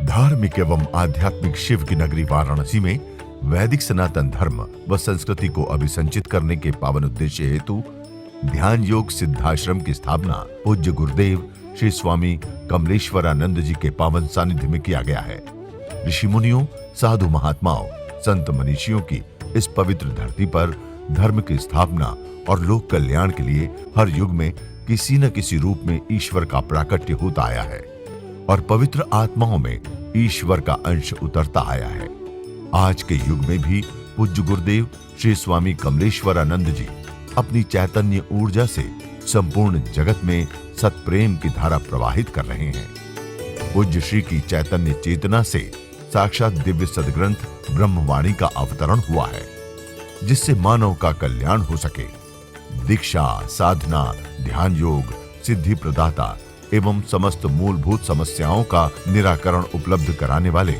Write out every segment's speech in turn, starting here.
धार्मिक एवं आध्यात्मिक शिव की नगरी वाराणसी में वैदिक सनातन धर्म व संस्कृति को अभिसंचित करने के पावन उद्देश्य हेतु ध्यान योग सिद्धाश्रम की स्थापना पूज्य गुरुदेव श्री स्वामी कमलेश्वरानंद जी के पावन सानिध्य में किया गया है। ऋषि मुनियों, साधु महात्माओं, संत मनीषियों की इस पवित्र धरती पर धर्म की स्थापना और लोक कल्याण के लिए हर युग में किसी न किसी रूप में ईश्वर का प्राकट्य होता आया है और पवित्र आत्माओं में ईश्वर का अंश उतरता आया है। आज के युग में भी पूज्य गुरुदेव श्री स्वामी कमलेश्वरानंद जी अपनी चैतन्य ऊर्जा से संपूर्ण जगत में सत्प्रेम की धारा प्रवाहित कर रहे हैं। पूज्य श्री की चैतन्य चेतना से साक्षात दिव्य सदग्रंथ ब्रह्मवाणी का अवतरण हुआ है, जिससे मानव का कल्याण हो सके। दीक्षा, साधना, ध्यान योग, सिद्धि प्रदाता एवं समस्त मूलभूत समस्याओं का निराकरण उपलब्ध कराने वाले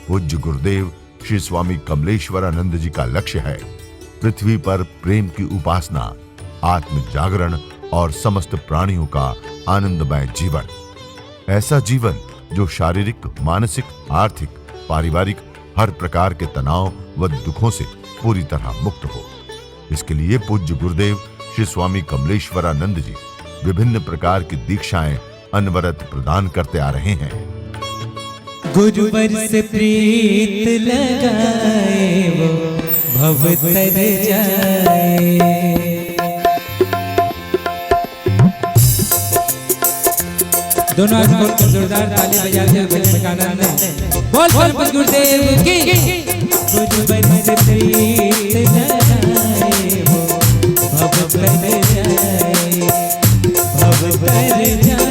पूज्य गुरुदेव श्री स्वामी कमलेश्वरानंद जी का लक्ष्य है पृथ्वी पर प्रेम की उपासना, आत्म जागरण और समस्त प्राणियों का आनंदमय जीवन। ऐसा जीवन जो शारीरिक, मानसिक, आर्थिक, पारिवारिक हर प्रकार के तनाव व दुखों से पूरी तरह मुक्त हो। इसके लिए पूज्य गुरुदेव श्री स्वामी कमलेश्वरानंद जी विभिन्न प्रकार की दीक्षाएं अनवरत प्रदान करते आ रहे हैं। गुरुवर से प्रीत लगाए वो भव तर जाए। दोनों हाथ खोलकर जोरदार ताली बजाते हुए बजाना है। बोल बोल गुरुदेव की। गुरुवर से प्रीत लगाए वो भव तर जाए, भव तर जाए।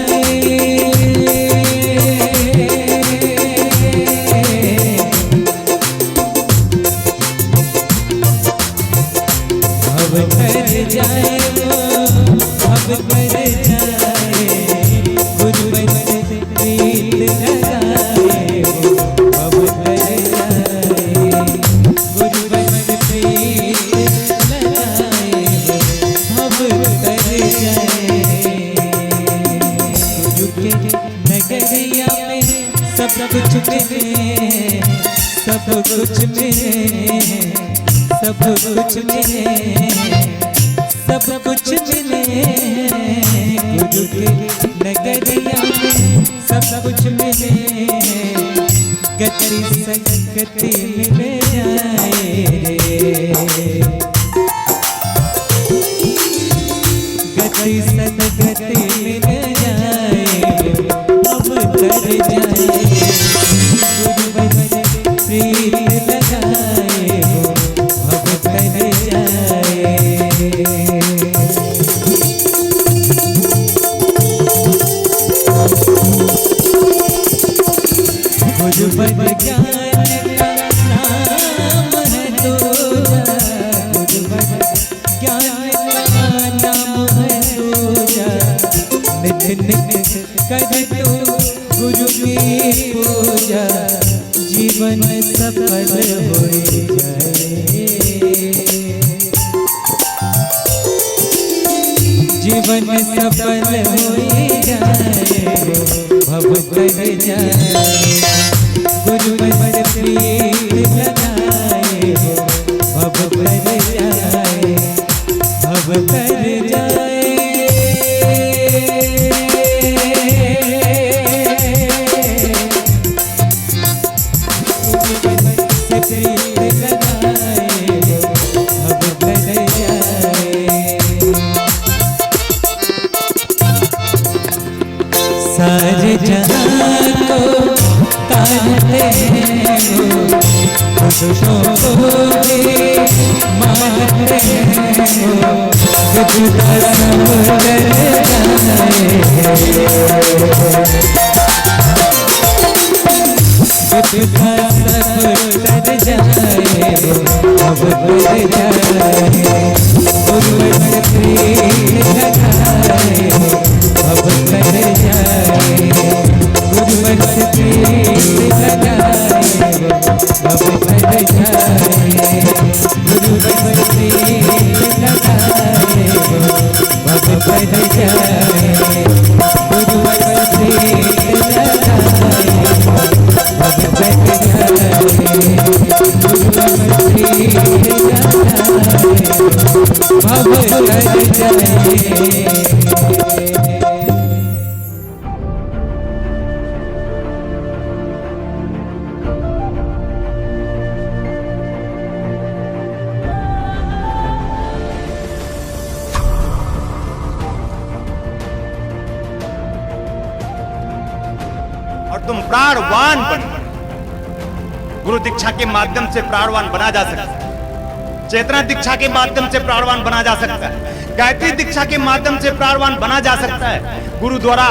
जाए वो भव तर जाए, गुरुवर से प्रीत लगाए वो भव तर जाए, गुरुवर से प्रीत लगाए वो भव तर जाए। गुरु के नगरिया में सब कुछ मिले, सब कुछ मिले, सब कुछ मिले, सब कुछ मिले। गुरु के नगरिया में सब कुछ मिले, गति संगति मिल जाए रे, गति सदगति मिल जाए, अब तर जाए। गुरुवर से प्रीत लगाए वो अब तर जाए। गुरुवर ज्ञान का नाम है दूजा, गुरुवर ज्ञान का नाम है दूजा। नित नित कर तू गुरु की पूजा, जीवन सफल हो जाए, जीवन सफल हो जाए, भव तर जाए। गुरुवर से प्रीत लगाए वो भव तर जाए, भव तर जाए। सारे जहां को तारते हैं वो, खुशियों को भी मारते हैं वो, खुदा सब कर जाए, खुदा सब कर जाए वो अब कर जाए। गुरुवर से प्रीत लगाए वो अब कर जाए, गुरुवर से प्रीत लगाए वो अब कर जाए, गुरुवर से प्रीत लगाए वो अब कर जाए, गुरुवर से प्रीत लगाए वो और तुम प्राणवान बनो। गुरु दीक्षा के माध्यम से प्राणवान बना जा सकता है, चेतना दीक्षा के माध्यम से प्राणवान बना जा सकता है, गायत्री दीक्षा के माध्यम से प्राणवान बना जा सकता है। गुरु द्वारा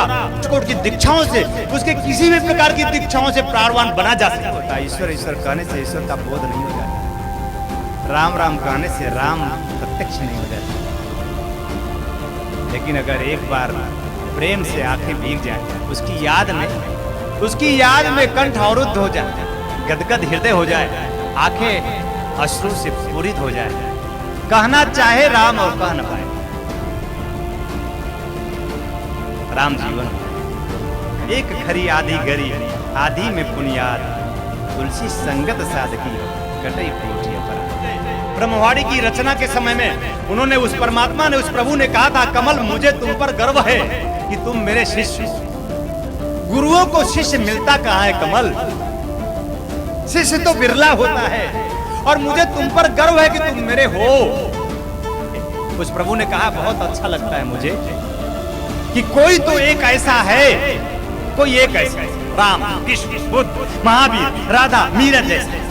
की दीक्षाओं से, उसके किसी भी प्रकार की दीक्षाओं से प्राणवान बना जा सकता है। ईश्वर ईश्वर कहने से ईश्वर का बोध नहीं हो जाता, राम राम कहने से राम प्रत्यक्ष नहीं हो जाता। लेकिन अगर एक बार प्रेम से आंखें भीग जाए, उसकी याद में कंठ अवरुद्ध हो जाए, गदगद हृदय हो जाए, आंखें अश्रु से पूरित हो जाए, कहना चाहे राम और कह न पाए। राम जीवन एक खरी आधी गरी, आधी में पुनियाद, तुलसी संगत साधकी, कटई कोठिया पर। ब्रह्मवाणी की रचना के समय में उन्होंने, उस परमात्मा ने, उस प्रभु ने कहा था, कमल मुझे तुम पर गर्व है कि तुम मेरे शिष्य। गुरुओं को शिष्य मिलता कहाँ है कमल, शिष्य तो बिरला होता है, और मुझे तुम पर गर्व है कि तुम मेरे हो। उस प्रभु ने कहा, बहुत अच्छा लगता है मुझे कि कोई तो एक ऐसा है, कोई एक ऐसा है, राम, कृष्ण, बुद्ध, महावीर, राधा, मीरा जैसे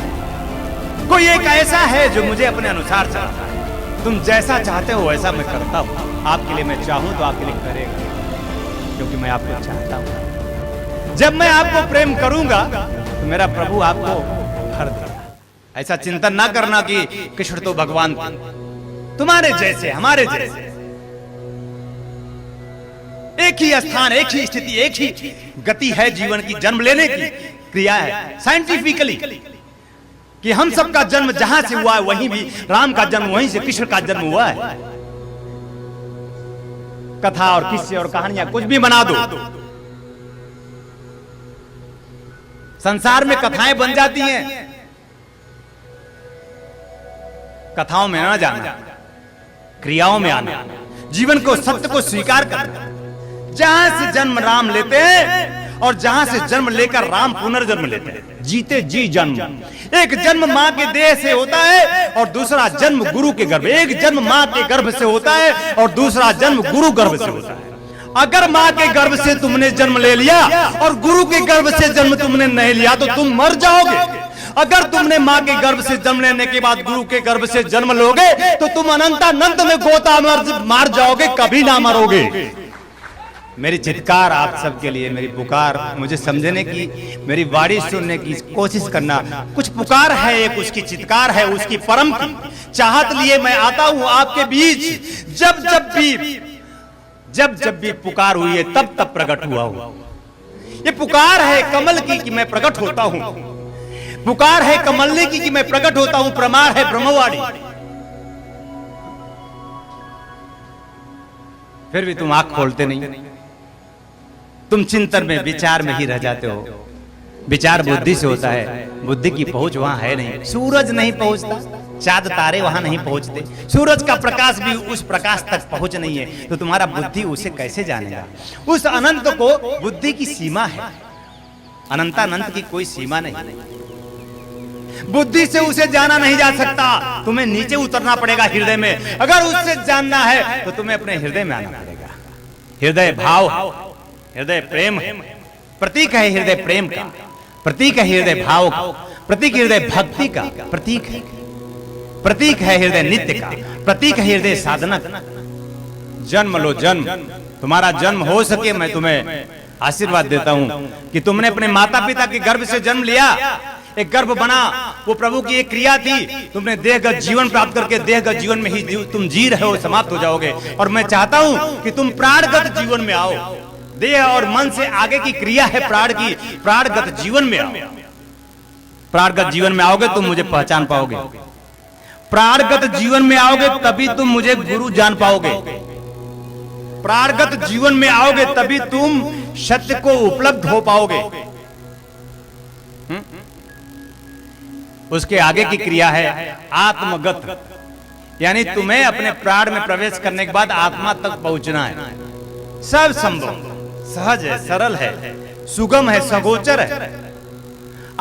कोई एक ऐसा है जो मुझे अपने अनुसार चलाता है। तुम जैसा चाहते हो वैसा मैं करता हूं। आपके लिए मैं चाहूं तो आपके लिए करेगा, क्योंकि मैं आपको चाहता हूं। जब मैं आपको प्रेम करूंगा तो मेरा प्रभु आपको भर देगा। ऐसा चिंतन ना करना कि कृष्ण तो भगवान तुम्हारे जैसे, हमारे जैसे, एक ही स्थान, एक ही स्थिति, एक ही गति है जीवन की, जन्म लेने की क्रिया है साइंटिफिकली, कि हम सबका जन्म जहां से हुआ है वहीं भी राम का जन्म, वहीं से कृष्ण का जन्म हुआ है। कथा और किस्से और कहानियां कुछ भी बना दो, संसार में कथाएं बन जाती हैं। कथाओं में ना जाना, क्रियाओं में आना, जीवन को, सत्य को स्वीकार करना। जहां से जन्म राम लेते हैं और जहां से जन्म लेकर राम पुनर्जन्म लेते हैं, जीते जी जन्म। एक जन्म मां के देह से होता है और दूसरा जन्म गुरु के गर्भ, एक जन्म मां के गर्भ से होता है और दूसरा जन्म गुरु गर्भ से होता है। अगर मां के गर्भ से तुमने जन्म ले लिया और गुरु के गर्भ से जन्म तुमने नहीं लिया तो तुम मर जाओगे। अगर तुमने मां के गर्भ से जन्म लेने के बाद गुरु के गर्भ से जन्म लोगे तो तुम अनंतानंत में गोता मार जाओगे, कभी ना मरोगे। मेरी चित्कार आप सबके लिए, मेरी पुकार मुझे समझने की, मेरी वाणी सुनने की कोशिश करना। कुछ पुकार है, एक उसकी चित्कार है, उसकी परम की चाहत लिए मैं आता हूं आपके बीच। जब जब भी पुकार हुई है तब तब प्रकट हुआ हूं। ये पुकार है कमल की कि मैं प्रकट होता हूं, पुकार है कमलनी की कि मैं प्रकट होता हूं, प्रमाण है ब्रह्मवाणी। फिर भी तुम आंख खोलते नहीं, तुम चिंतन में, विचार में ही रह जाते हो। विचार बुद्धि से होता है, बुद्धि की पहुंच वहां है नहीं। सूरज नहीं पहुंचता, चांद तारे वहां नहीं पहुंचते, सूरज का प्रकाश भी उस प्रकाश तक पहुंच नहीं है, तो तुम्हारा बुद्धि उसे कैसे जानेगा? उस अनंत को बुद्धि की सीमा है, अनंतानंत की कोई सीमा नहीं। बुद्धि से उसे जाना नहीं जा सकता, तुम्हें नीचे उतरना पड़ेगा हृदय में। अगर उससे जानना है तो तुम्हें अपने हृदय में आना पड़ेगा। हृदय भाव, हृदय प्रेम, प्रतीक है हृदय प्रेम का, प्रतीक है हृदय भाव का, प्रतीक हृदय भक्ति का, प्रतीक है हृदय नित्य का, प्रतीक है हृदय साधना का। जन्म लो, जन्म, तुम्हारा जन्म हो सके। मैं तुम्हें आशीर्वाद देता हूं कि तुमने अपने माता पिता के गर्भ से जन्म लिया, एक गर्भ बना, वो प्रभु की एक क्रिया थी। तुमने देहगत जीवन प्राप्त करके देहगत जीवन में ही तुम जी रहे हो, समाप्त हो जाओगे। और मैं चाहता हूं कि तुम प्राणगत जीवन में आओ। देह और मन से आगे की क्रिया है प्राण की, प्राणगत जीवन में आओ। प्राणगत जीवन में आओगे तुम मुझे पहचान पाओगे, प्राणगत जीवन में आओगे तभी तुम मुझे गुरु जान पाओगे, प्राणगत जीवन में आओगे तभी तुम सत्य को उपलब्ध हो पाओगे। उसके आगे की क्रिया है आत्मगत, यानी तुम्हें अपने प्राण में प्रवेश करने के बाद आत्मा तक पहुंचना है। सब संभव, सहज है, सरल है, सुगम है, सगोचर है।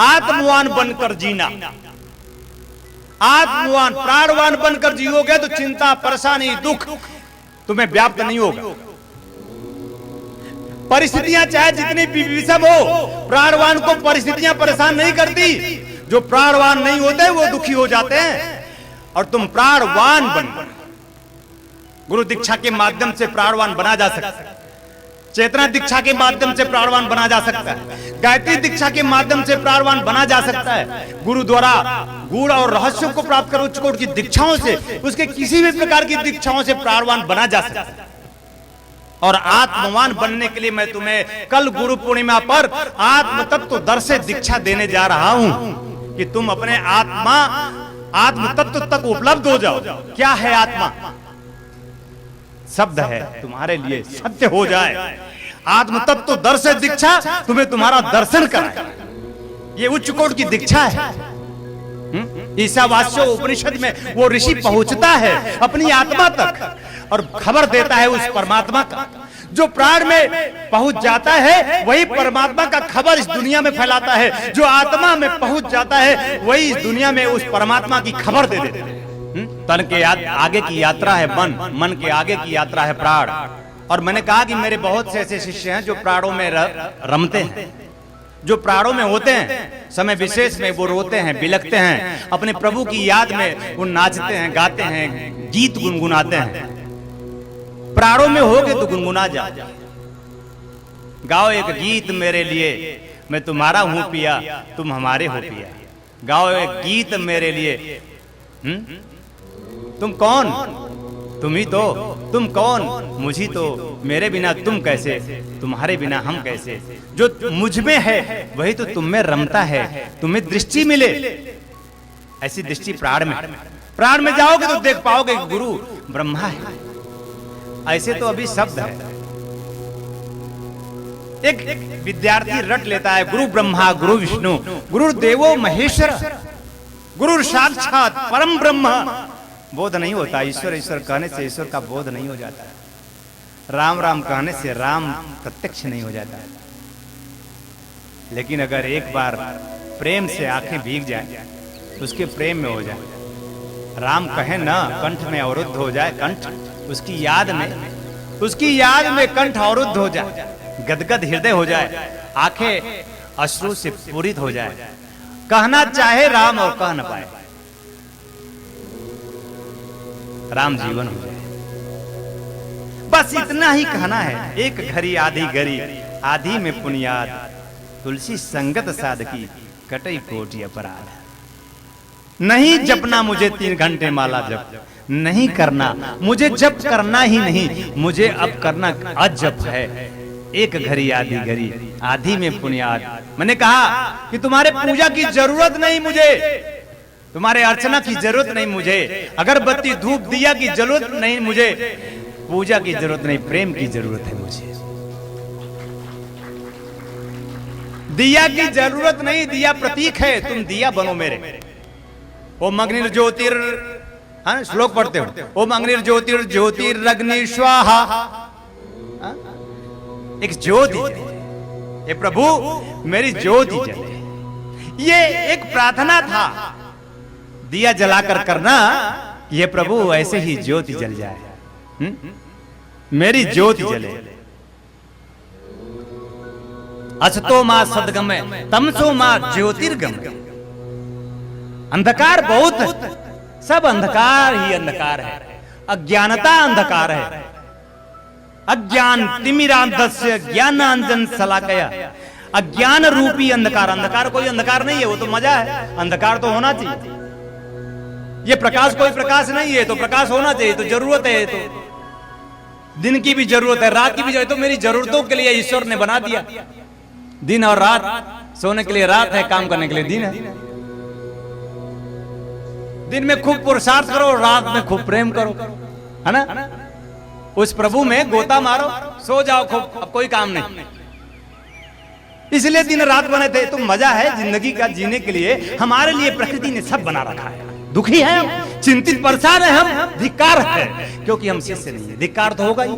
आत्मवान बनकर जीना, आत्मवान प्राणवान बनकर जियोगे तो चिंता, परेशानी, दुख तुम्हें व्याप्त नहीं होगा। परिस्थितियां चाहे जितनी भी विषम हो, प्राणवान को परिस्थितियां परेशान नहीं करती। जो प्राणवान नहीं होते वो दुखी हो जाते हैं, और तुम प्राणवान बन। गुरु दीक्षा के माध्यम से प्राणवान बना जा सकता है, चेतना दीक्षा के माध्यम से प्राणवान बना जा सकता है, गायत्री दीक्षा के माध्यम से प्राणवान बना जा सकता है। गुरु द्वारा गूढ़ और रहस्यों को प्राप्त कर उच्च कोटि की दीक्षाओं से, उसके किसी भी प्रकार की दीक्षाओं से प्राणवान बना जा सकता है। और आत्मवान बनने के लिए मैं तुम्हें कल गुरु पूर्णिमा पर आत्म तत्व दर्शन दीक्षा देने जा रहा हूं कि तुम अपने आत्म तत्व तक उपलब्ध हो जाओ। क्या है आत्मा? शब्द है, तुम्हारे लिए सत्य हो जाए। आत्म तत्व दर्शन दीक्षा तुम्हें तुम्हारा दर्शन कराए। ये उच्च कोटि की दीक्षा है। ईशावास्य उपनिषद में वो ऋषि पहुंचता है अपनी आत्मा तक और खबर देता है उस परमात्मा का। जो प्राण में पहुंच जाता है वही परमात्मा का खबर इस दुनिया में फैलाता है। जो आत्मा में पहुंच जाता है वही इस दुनिया में उस परमात्मा की खबर दे देता है। तन के आगे की यात्रा है मन, मन के आगे की यात्रा है प्राण। और मैंने कहा कि मेरे बहुत से ऐसे शिष्य हैं जो प्राणों में रमते हैं, जो प्राणों में होते हैं। समय विशेष में वो रोते हैं, बिलखते हैं, अपने प्रभु की याद में वो नाचते हैं, गाते हैं, गीत गुनगुनाते हैं। प्राणों में होगे तो गुनगुना जा। गाओ एक गीत मेरे लिए, मैं तुम्हारा हूं पिया, तुम हमारे हो पिया। गाओ एक गीत मेरे लिए। तुम कौन? तुम ही तो। तुम कौन? मुझी तो। मेरे बिना तुम कैसे, तुम्हारे बिना हम कैसे। जो मुझ में है वही तो तुम में रमता है। तुम्हें दृष्टि मिले, ऐसी दृष्टि प्राण में। प्राण में जाओगे तो देख पाओगे गुरु ब्रह्मा है। ऐसे तो अभी शब्द है। एक विद्यार्थी रट लेता है गुरु ब्रह्मा, गुरु विष्णु, गुरु देवो महेश्वर, गुरु साक्षात परम ब्रह्म। बोध नहीं होता। ईश्वर ईश्वर कहने से ईश्वर का बोध नहीं हो जाता। राम राम कहने से राम प्रत्यक्ष नहीं हो जाता। लेकिन अगर एक बार प्रेम से आंखें भीग जाए, उसके प्रेम में हो जाए। राम कहे ना, कंठ में अवरुद्ध हो जाए। कंठ उसकी याद में कंठ अवरुद्ध हो जाए, गदगद हृदय हो जाए, आंखें अश्रु से पूरित हो जाए। कहना चाहे राम और कह न पाए, राम जीवन हो जाए। बस इतना ही कहना है। एक घड़ी आधी घड़ी, आधी में पुनियाद, तुलसी संगत साधकी, कटई कोटि अपराध। नहीं जपना मुझे 3 घंटे माला जप, नहीं करना मुझे जप करना ही नहीं, मुझे अब करना अजप है। एक घड़ी आधी घड़ी, आधी में पुनियाद। मैंने कहा कि तुम्हारे पूजा की जरूरत नहीं मुझे, तुम्हारे अर्चना की जरूरत नहीं मुझे, अगरबत्ती धूप दिया की जरूरत नहीं मुझे, पूजा की जरूरत नहीं, प्रेम की जरूरत है मुझे। दिया की जरूरत नहीं, दिया प्रतीक है, तुम दिया बनो मेरे। ओम अग्निर ज्योतिर, हाँ श्लोक पढ़ते हो, ओम अग्निर ज्योतिर ज्योतिरग्नि स्वाहा। एक ज्योति, ये प्रभु मेरी ज्योति जले। ये एक प्रार्थना था दिया जलाकर करना, ये प्रभु ऐसे ही ज्योति जल जाए। मेरी ज्योति जले। असतो मां सद्गमय, तमसो मां ज्योतिर्गमय। अंधकार बहुत है, सब अंधकार ही अंधकार है। अज्ञानता अंधकार है। अज्ञान तिमिरांधस्य ज्ञानांजन शलाकया। अज्ञान रूपी अंधकार। अंधकार कोई अंधकार नहीं है, वो तो मजा है। अंधकार तो होना चाहिए। ये प्रकाश कोई प्रकाश नहीं है, तो प्रकाश होना चाहिए, तो जरूरत है। तो दिन की भी जरूरत है, रात की भी जरूरत है। तो मेरी जरूरतों के लिए ईश्वर ने बना दिया दिन और रात। सोने के लिए रात है, काम करने के लिए दिन है। दिन में खूब पुरुषार्थ करो, रात में खूब प्रेम करो, है ना। उस प्रभु में गोता मारो, सो जाओ खूब, अब कोई काम नहीं। इसलिए दिन रात बने थे। तो मजा है जिंदगी का जीने के लिए। हमारे लिए प्रकृति ने सब बना रखा है। दुखी है हम, चिंतित परेशान है हम, धिक्कार है क्योंकि हम शिष्य नहीं है। धिक्कार तो होगा ही।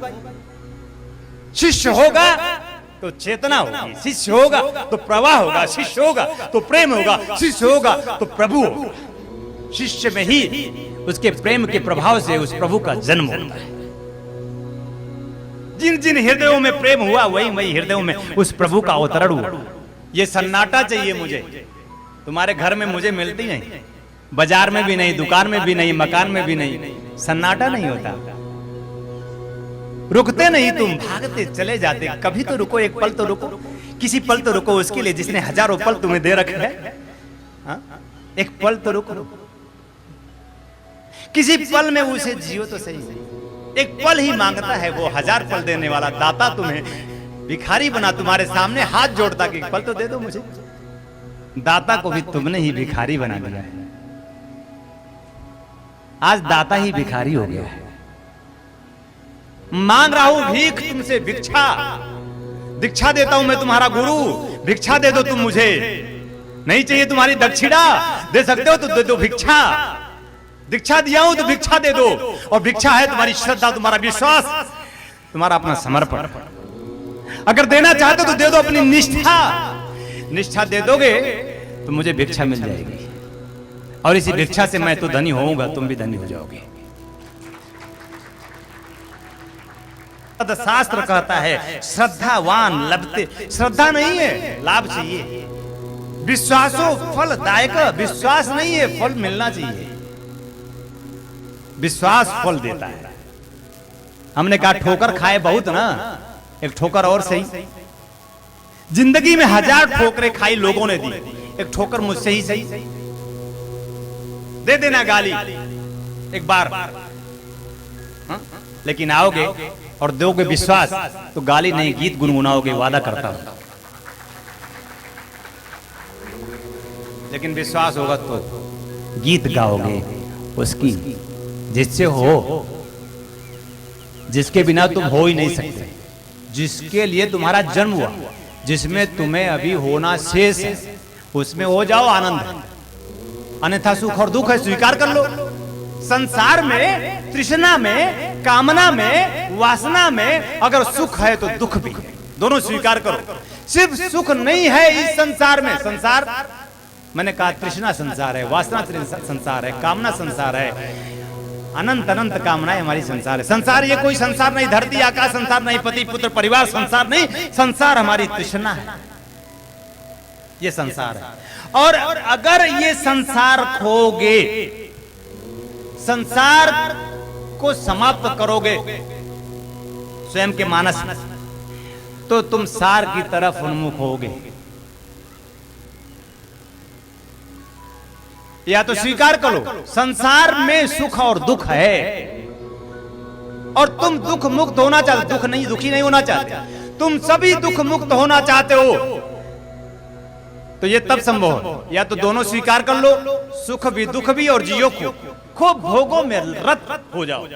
शिष्य होगा तो चेतना होगी, शिष्य होगा तो प्रवाह होगा, शिष्य होगा तो प्रेम होगा, शिष्य होगा तो प्रभु होगा। शिष्य में ही उसके प्रेम के प्रभाव से उस प्रभु का जन्म होता है। जिन जिन हृदयों में प्रेम हुआ वही वही हृदयों में उस प्रभु का अवतरण हुआ। ये सन्नाटा चाहिए मुझे, तुम्हारे घर में मुझे मिलती नहीं, बाजार में भी नहीं, दुकान में भी नहीं, मकान में भी नहीं, सन्नाटा नहीं होता। रुकते नहीं तुम, भागते चले जाते। कभी तो रुको, एक पल तो रुको, किसी पल तो रुको उसके लिए जिसने हजारों पल तुम्हें दे रखे हैं। एक पल तो रुको, किसी पल में उसे जियो तो सही। एक पल ही मांगता है वो, 1000 पल देने वाला दाता तुम्हें भिखारी बना तुम्हारे सामने हाथ जोड़ता कि एक पल तो दे दो मुझे। दाता को भी तुमने ही भिखारी बना दिया है। आज दाता ही भिखारी हो गया है। मांग रहा हूं भीख तुमसे, भिक्षा। दीक्षा देता हूं मैं तुम्हारा गुरु, भिक्षा दे दो तुम मुझे। नहीं चाहिए तुम्हारी दक्षिणा, दे सकते हो तो दे दो भिक्षा। दीक्षा दिया हूं तो भिक्षा दे दो, और भिक्षा है तुम्हारी श्रद्धा, तुम्हारा विश्वास, तुम्हारा अपना समर्पण। अगर देना चाहते हो तो दे दो अपनी निष्ठा। निष्ठा दे दोगे तो मुझे भिक्षा मिल जाएगी, और इसी भिक्षा से मैं तो धनी होऊंगा, तुम भी धनी हो जाओगे। शास्त्र कहता है श्रद्धावान लभते, श्रद्धा नहीं है, लाभ चाहिए। विश्वासो फलदायक, विश्वास नहीं है, फल मिलना चाहिए। विश्वास फल देता है। हमने कहा ठोकर खाए बहुत ना, एक ठोकर और सही। जिंदगी में 1000 ठोकरें खाई लोगों ने दी, एक ठोकर मुझसे ही सही। दे देना गाली एक बार, लेकिन आओगे और दोगे विश्वास तो गाली नहीं, गीत गुनगुनाओगे, वादा करता हूं। लेकिन विश्वास होगा तो गीत गाओगे उसकी, जिससे हो, जिसके बिना तुम हो ही नहीं सकते, जिसके लिए तुम्हारा जन्म हुआ, जिसमें तुम्हें अभी होना शेष है, उसमें हो जाओ आनंद। अन्यथा सुख और दुख है, स्वीकार कर लो। संसार में, तृष्णा में, कामना में, वासना में अगर सुख है तो दुख भी है, दोनों स्वीकार करो। सिर्फ सुख नहीं है इस संसार में। संसार मैंने कहा तृष्णा संसार है, वासना संसार है, कामना संसार है, अनंत अनंत कामनाएं हमारी संसार है। संसार ये कोई संसार नहीं, धरती आकाश संसार नहीं, पति पुत्र परिवार संसार नहीं, संसार हमारी तृष्णा है, ये संसार है। और अगर ये संसार खोगे, संसार को समाप्त करोगे स्वयं के मानस में, तो तुम सार की तरफ उन्मुख होगे। या तो स्वीकार करो संसार में सुख और दुख है, और तुम दुख मुक्त होना चाहते, दुख नहीं, दुखी नहीं होना चाहते, तुम सभी दुख मुक्त होना चाहते हो, तो ये तब संभव है। या तो दोनों स्वीकार कर लो, सुख भी दुख भी, और जियो खूब भोगों में रत हो जाओ।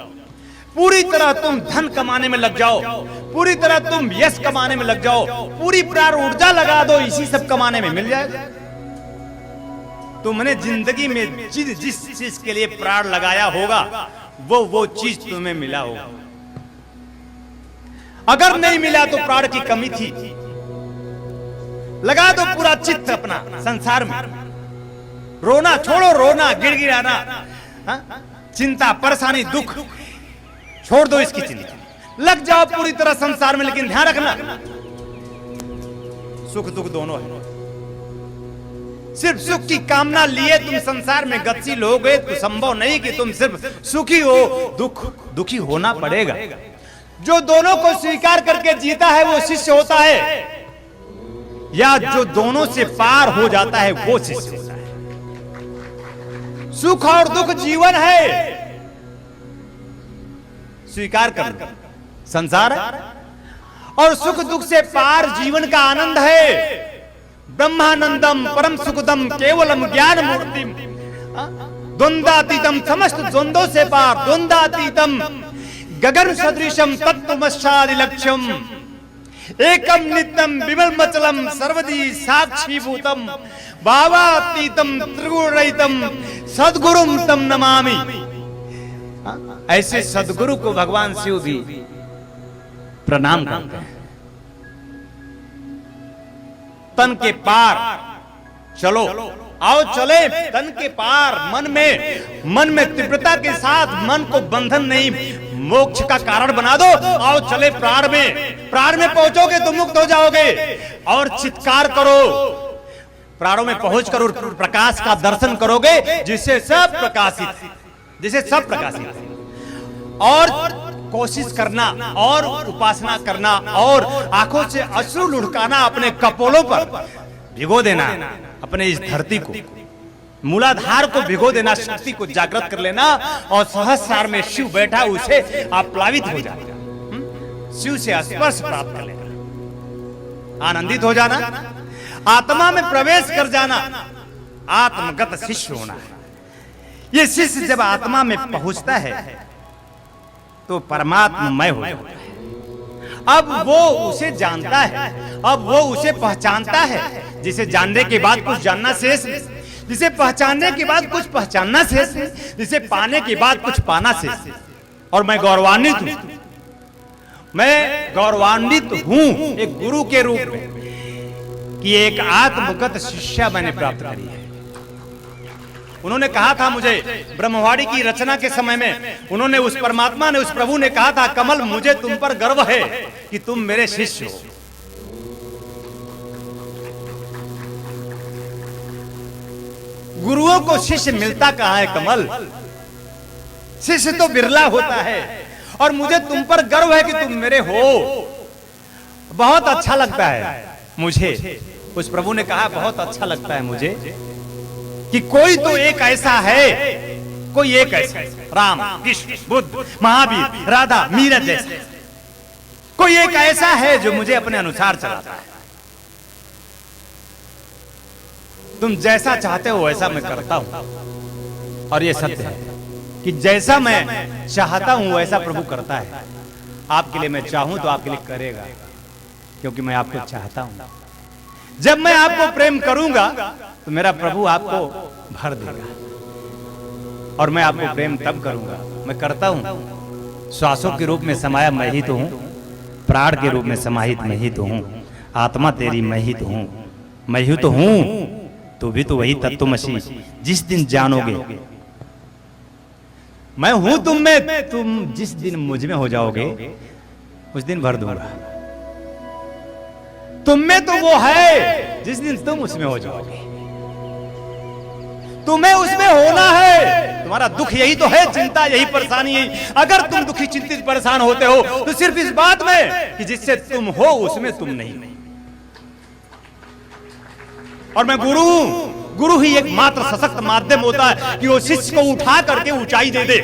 पूरी तरह तुम धन कमाने में लग जाओ, पूरी तरह तुम यश कमाने में लग जाओ, पूरी प्राण ऊर्जा लगा दो, इसी सब कमाने में मिल जाएगा। तुमने जिंदगी में जिस चीज के लिए प्राण लगाया होगा वो चीज तुम्हें मिला होगा। अगर नहीं मिला तो प्राण की कमी थी। लगा दो पूरा चित्त अपना संसार में, रोना छोड़ो, रोना गिड़गिड़ाना, चिंता परेशानी दुख छोड़ दो, इसकी चिंता, लग जाओ पूरी तरह संसार में। लेकिन ध्यान रखना सुख दुख दोनों है। सिर्फ सुख की कामना लिए तुम संसार में गतिशील हो गए तो संभव नहीं कि तुम सिर्फ सुखी हो, दुखी होना पड़ेगा। जो दोनों को स्वीकार करके जीता है वो शिष्य होता है, या जो दोनों से पार हो जाता है वो शिष्य होता है। सुख और दुख जीवन है, स्वीकार कर लो संसार है, और सुख दुख से पार जीवन का आनंद है। ब्रह्मानंदम परम सुखदम केवलम ज्ञान मूर्तिम, द्वंद्वातीतम समस्त द्वंद्वों से पार, द्वंद्वातीतम गगन सदृशम तत्वमस्यादि लक्ष्यम, एकम नित्यम विमलमचलम सर्वदी साक्षीभूतम, भावातीतम त्रिगुणरहितम सद्गुरुम तम नमामि। ऐसे सद्गुरु को भगवान शिव भी प्रणाम करते हैं। तन के पार चलो, आओ चले तन के पार। मन में तीव्रता के साथ, मन को बंधन नहीं, मोक्ष का कारण बना दो। आओ चले प्राण में पहुंचोगे तो मुक्त हो जाओगे। और चित्कार करो, प्राणों में पहुंचकर प्रकाश का दर्शन करोगे जिससे सब प्रकाशित, और कोशिश करना और उपासना करना और आंखों से अश्रु लुढ़काना, अपने कपोलों पर भिगो देना, अपने इस धरती को, मूलाधार को भिगो देना, शक्ति को जागृत कर लेना, और सहस्रार में शिव बैठा उसे आप प्लावित हो जाना, शिव से स्पर्श प्राप्त कर लेना, आनंदित हो जाना, आत्मा में प्रवेश कर जाना, आत्मगत शिष्य होना है। ये शिष्य जब आत्मा में पहुंचता है तो परमात्ममय हो जाता है। अब वो उसे जानता है, अब वो उसे पहचानता है। जिसे जानने के बाद कुछ जानना शेष है, जिसे पहचानने के बाद कुछ पहचानना शेष है, जिसे पाने के बाद कुछ पाना शेष है। और मैं गौरवान्वित हूं एक गुरु के रूप में कि एक आत्मगत शिष्या मैंने प्राप्त करी है। उन्होंने कहा था मुझे, ब्रह्मवाड़ी की रचना के समय में उन्होंने, उस परमात्मा ने, उस प्रभु ने कहा था, कमल मुझे तुम पर गर्व है कि तुम मेरे शिष्य हो। गुरुओं को शिष्य मिलता कहां है कमल? शिष्य तो बिरला होता है। और मुझे तुम पर गर्व है कि तुम मेरे हो। बहुत अच्छा लगता है मुझे, उस प्रभु ने कहा, बहुत अच्छा लगता है मुझे कि कोई तो एक ऐसा है, कोई एक ऐसा, राम, कृष्ण, बुद्ध, महावीर, राधा, मीरा जैसा कोई एक ऐसा है जो मुझे अपने अनुसार चलाता है। तुम जैसा चाहते हो वैसा मैं करता हूं। और ये सत्य है कि जैसा मैं चाहता हूं वैसा प्रभु करता है। आपके लिए मैं चाहूं तो आपके लिए करेगा, क्योंकि मैं आपको चाहता हूं। जब मैं आपको प्रेम करूंगा तो मेरा प्रभु आपको भर देगा, और मैं आपको प्रेम तब करूंगा, मैं करता हूं। श्वासों के रूप में समाया मैं ही तो हूं, प्राण के रूप में समाहित मैं ही तो हूं, आत्मा तेरी मैं ही तो हूं, मैं ही तो हूं, तू भी तो वही तत्वमसी। जिस दिन जानोगे मैं हूं तुम में, तुम जिस दिन मुझ में हो जाओगे उस दिन भर दूंगा। तुम में तो वो है जिस दिन तुम उसमें हो जाओगे। तुम्हें उसमें होना है। तुम्हारा दुख यही तो है, चिंता यही, परेशानी यही। अगर तुम दुखी, चिंतित, परेशान होते हो तो सिर्फ इस बात में कि जिससे तुम हो उसमें तुम नहीं। और मैं गुरु ही एकमात्र सशक्त माध्यम होता है कि वो शिष्य को उठा करके ऊंचाई दे दे,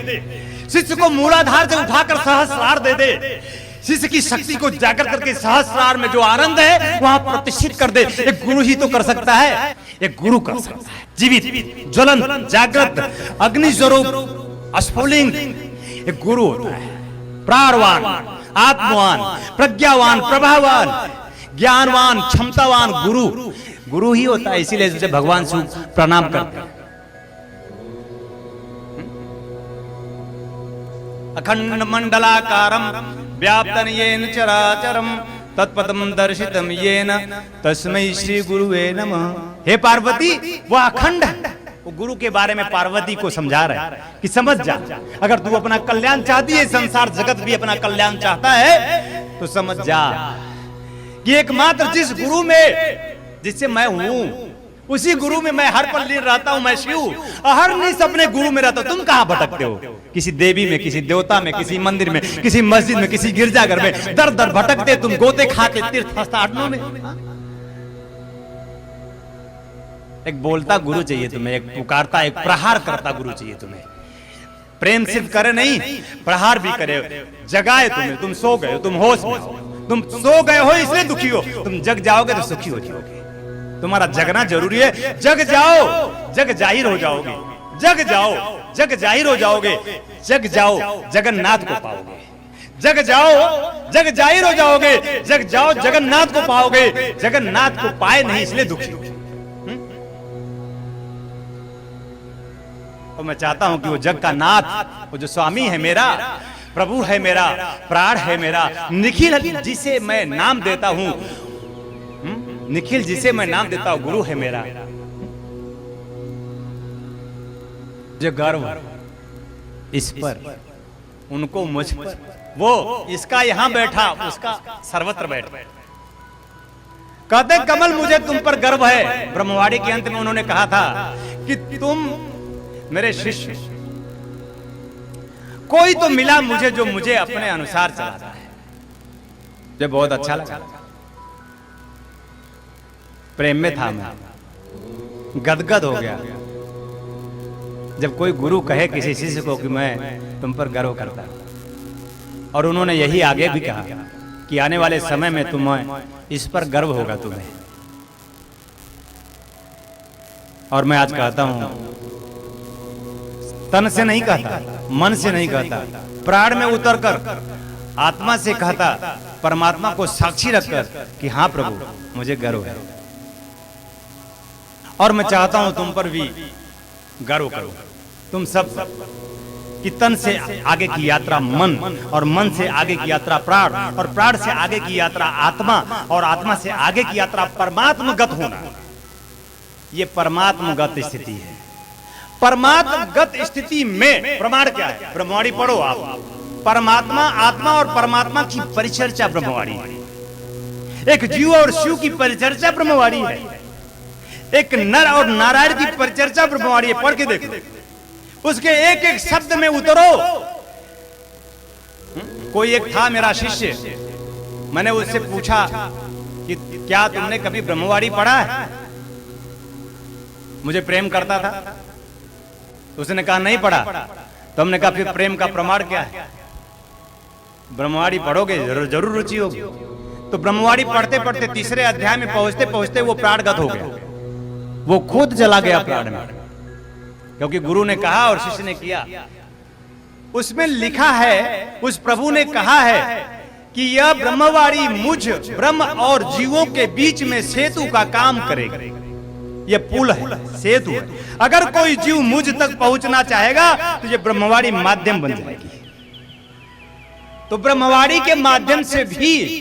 शिष्य को मूलाधार से उठाकर सहस्रार दे दे, शिष्य की शक्ति को जाकर करके सहस्रार में जो आनंद है वहां प्रतिष्ठित कर दे। एक गुरु ही तो कर सकता है, एक गुरु कर सकता है। जीवित, ज्वलंत, जागृत, अग्नि स्वरूप, स्फुलिंग एक गुरु होता है। प्राणवान, आत्मवान, प्रज्ञावान, प्रभावान, ज्ञानवान, क्षमतावान गुरु ही होता है। इसीलिए उसे भगवान शिव प्रणाम करते हैं। अखंड मंडलाकारम व्याप्तन येन चराचरम तत्पदम दर्शितम येन तस्मै श्री गुरुवे नमः। हे पार्वती, वो अखंड है। वो गुरु के बारे में पार्वती को समझा रहा है कि समझ जा, अगर तू अपना कल्याण चाहती है, संसार जगत भी अपना कल्याण चाहता है, तो समझ जा कि एकमात्र जिस गुरु में, जिससे मैं हूं, उसी गुरु में मैं हर पल लीन रहता हूं। मैं शिव हर निस अपने गुरु में रहता हूं। तुम कहां भटकते हो? किसी देवी में, किसी देवता में, किसी मंदिर में, किसी मस्जिद में, किसी गिरजाघर में दर दर भटकते तुम, गोते खाते तीर्थ स्थानों में। एक बोलता गुरु चाहिए तुम्हें, एक पुकारता, एक प्रहार करता गुरु चाहिए तुम्हें। प्रेम सिर्फ करे नहीं, प्रहार भी करे, जगाए तुम्हें। तुम सो गए हो, तुम होश में हो, तुम सो गए हो इसलिए दुखी हो, तुम जग जाओगे तो सुखी हो जाओगे। तुम्हारा जगना जरूरी है। जग जाओ, जग जाहिर हो जाओगे। जग जाओ, जग जाहिर हो जाओगे। जग जाओ, जगन्नाथ को पाओगे। जग जाओ, जग जाहिर हो जाओगे। जग जाओ, जगन्नाथ को पाओगे। जगन्नाथ को पाए नहीं इसलिए दुखी हो। और मैं चाहता हूं कि वो जग का नाथ, वो जो स्वामी है मेरा, प्रभु है मेरा, प्राण है मेरा, निखिल जिसे मैं नाम देता हूं, निखिल जिसे मैं नाम देता हूं, गुरु है मेरा। जो गर्व इस पर उनको मुझ पर, वो इसका यहां बैठा उसका सर्वत्र बैठ। कहते कमल मुझे तुम पर गर्व है। ब्रह्मवाड़ी के अंत में उन्होंने कहा था कि तुम मेरे शिष्य, कोई तो मिला मुझे जो मुझे अपने अनुसार चलाता है। मुझे बहुत अच्छा लगा, प्रेम में था मैं, गदगद हो गया जब कोई गुरु कहे किसी शिष्य को कि मैं तुम पर गर्व करता हूं। और उन्होंने यही आगे भी कहा कि आने वाले समय में तुम्हें इस पर गर्व होगा तुम्हें। और मैं आज कहता हूं, तन से नहीं कहता, मन से नहीं कहता, प्राण में उतरकर आत्मा से कहता, परमात्मा को साक्षी रखकर कि हाँ प्रभु मुझे गर्व है। और मैं चाहता हूं तुम पर भी गर्व करो, तुम सब कि तन से आगे की यात्रा मन, और मन से आगे की यात्रा प्राण, और प्राण से आगे की यात्रा आत्मा, और आत्मा से आगे की यात्रा परमात्मगत होना। ये परमात्मगत स्थिति है। परमात्मगत स्थिति में प्रमाण क्या है? ब्रह्मवाड़ी पढ़ो आप। परमात्मा, आत्मा और परमात्मा की परिचर्चा ब्रह्मवाड़ी है। एक जीव और शिव की परिचर्चा ब्रह्मवाड़ी है। एक नर और नारायण की परिचर्चा ब्रह्मवाड़ी है। पढ़ के देखो, उसके एक एक शब्द में उतरो। कोई एक था मेरा शिष्य, मैंने उससे पूछा कि क्या तुमने कभी ब्रह्मवाड़ी पढ़ा है? मुझे प्रेम करता था। उसने कहा नहीं पढ़ा। तो हमने कहा फिर प्रेम का प्रमाण क्या है? ब्रह्मवाड़ी पढ़ोगे जरूर रुचि होगी। तो ब्रह्मवाड़ी पढ़ते पढ़ते तीसरे अध्याय में पहुंचते पहुंचते वो प्राणगत हो गया, वो खुद चला गया प्राण में, क्योंकि गुरु ने कहा और शिष्य ने किया। उसमें लिखा है, उस प्रभु ने कहा है कि यह ब्रह्मवाड़ी मुझ ब्रह्म और जीवों के बीच में सेतु का काम करेगी। ये पुल है, सेतु है। अगर कोई जीव मुझ तक पहुंचना चाहेगा तो ये ब्रह्मवाड़ी माध्यम बन जाएगी। तो ब्रह्मवाड़ी के माध्यम से भी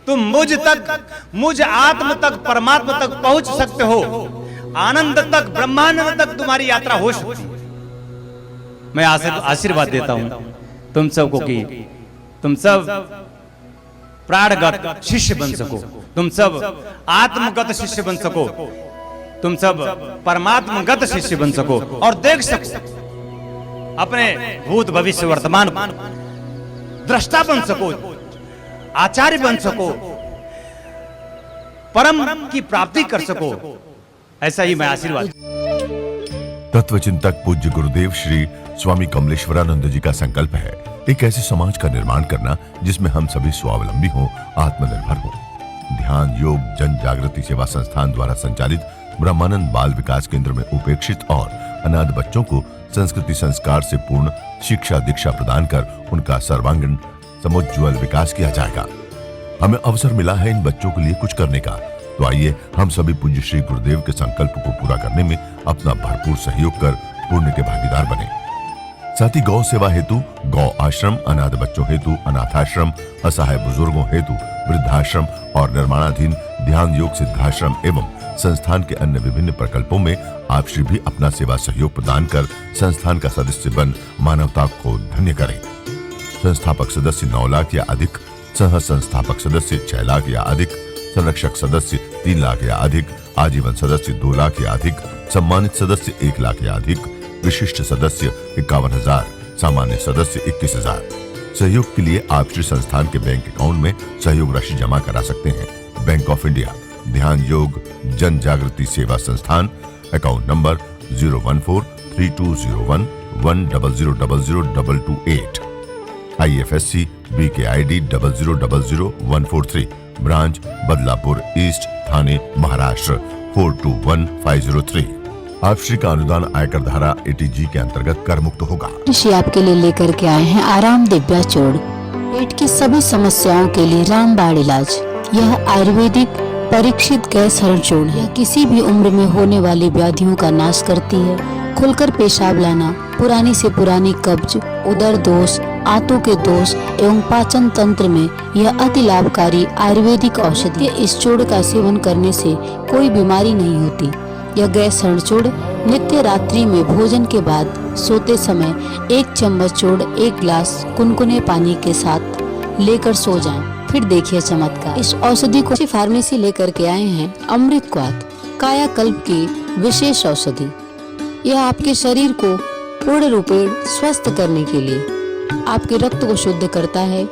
तुम मुझ तक, मुझ आत्म तक, परमात्मा तक पहुंच सकते हो। आनंद तक, ब्रह्मानंद तक तुम्हारी यात्रा हो सकती है। मैं आशीर्वाद देता हूं तुम सबको कि तुम सब प्राणगत शिष्य बन सको, तुम सब आत्मगत शिष्य बन सको, तुम सब परमात्मगत शिष्य बन सको और देख सको अपने भूत भविष्य वर्तमान दृष्टा बन सको, आचार्य बन सको, परम की प्राप्ति कर सको। ऐसा ही मैं आशीर्वाद। तत्वचिंतक पूज्य गुरुदेव श्री स्वामी कमलेश्वरानंद जी का संकल्प है एक ऐसे समाज का निर्माण करना जिसमें हम सभी स्वावलंबी हों, आत्मनिर्भर हों। ध्यान योग जन जागृति सेवा संस्थान द्वारा संचालित ब्रह्मानंद बाल विकास केंद्र में उपेक्षित और अनाथ बच्चों को संस्कृति संस्कार से पूर्ण शिक्षा दीक्षा प्रदान कर उनका सर्वांगीण समुज्ज्वल विकास किया जाएगा। हमें अवसर मिला है इन बच्चों के लिए कुछ करने का, तो आइए हम सभी पूज्य श्री गुरुदेव के संकल्प को पूरा करने में अपना भरपूर सहयोग कर पुण्य के भागीदार बने। साथ ही गौ सेवा हेतु गौ आश्रम, अनाथ बच्चों हेतु अनाथाश्रम, असहाय बुजुर्गों हेतु वृद्धाश्रम और निर्माणाधीन ध्यान योग सिद्धाश्रम एवं संस्थान के अन्य विभिन्न प्रकल्पों में आप श्री भी अपना सेवा सहयोग प्रदान कर संस्थान का सदस्य बन मानवता को धन्य करें। संस्थापक सदस्य 9 लाख या अधिक, सह संस्थापक सदस्य 6 लाख या अधिक, संरक्षक सदस्य 3 लाख या अधिक, आजीवन सदस्य 2 लाख या अधिक, सम्मानित सदस्य 1 लाख या अधिक, विशिष्ट सदस्य 51,000, सामान्य सदस्य 21,000। सहयोग के लिए आप श्री संस्थान के बैंक अकाउंट में सहयोग राशि जमा करा सकते हैं। बैंक ऑफ इंडिया ध्यान योग जन Jagriti Seva Sansthan, account number 014320110002228, IFSC BKID 0000143, branch Badlapur east, Thane Maharashtra 421503। आप श्री का अनुदान आयकर धारा 80G के अंतर्गत कर मुक्त होगा। ऋषि आपके लिए लेकर के आए हैं आराम दिव्या चूर्ण। पेट की सभी समस्याओं के लिए रामबाण इलाज। यह आयुर्वेदिक परीक्षित गैस हरण चूर्ण है। किसी भी उम्र में होने वाली व्याधियों का नाश करती है। खुलकर पेशाब लाना, पुरानी से पुरानी कब्ज, उदर दोष, आंतों के दोष एवं पाचन तंत्र में यह अति लाभकारी आयुर्वेदिक औषधि। इस चूर्ण का सेवन करने से कोई बीमारी नहीं होती। यह गैस हरण चूर्ण नित्य रात्रि में भोजन के बाद सोते समय 1 चम्मच चूर्ण 1 गिलास कुनकुने पानी के साथ लेकर सो जाएं। फिर देखिए चमत्कार। इस औषधि को फार्मेसी लेकर के आए हैं अमृत क्वाथ, कायाकल्प की विशेष औषधि। यह आपके शरीर को पूर्ण रूपेण स्वस्थ करने के लिए आपके रक्त को शुद्ध करता है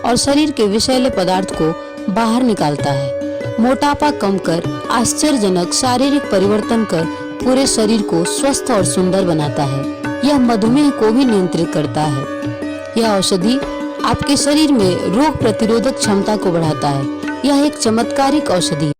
और शरीर के विषैले पदार्थ को बाहर निकालता है। मोटापा कम कर आश्चर्यजनक शारीरिक परिवर्तन कर पूरे शरीर को स्वस्थ और सुंदर बनाता है। यह मधुमेह को भी नियंत्रित करता है। यह औषधि आपके शरीर में रोग प्रतिरोधक क्षमता को बढ़ाता है। यह एक चमत्कारिक औषधि है।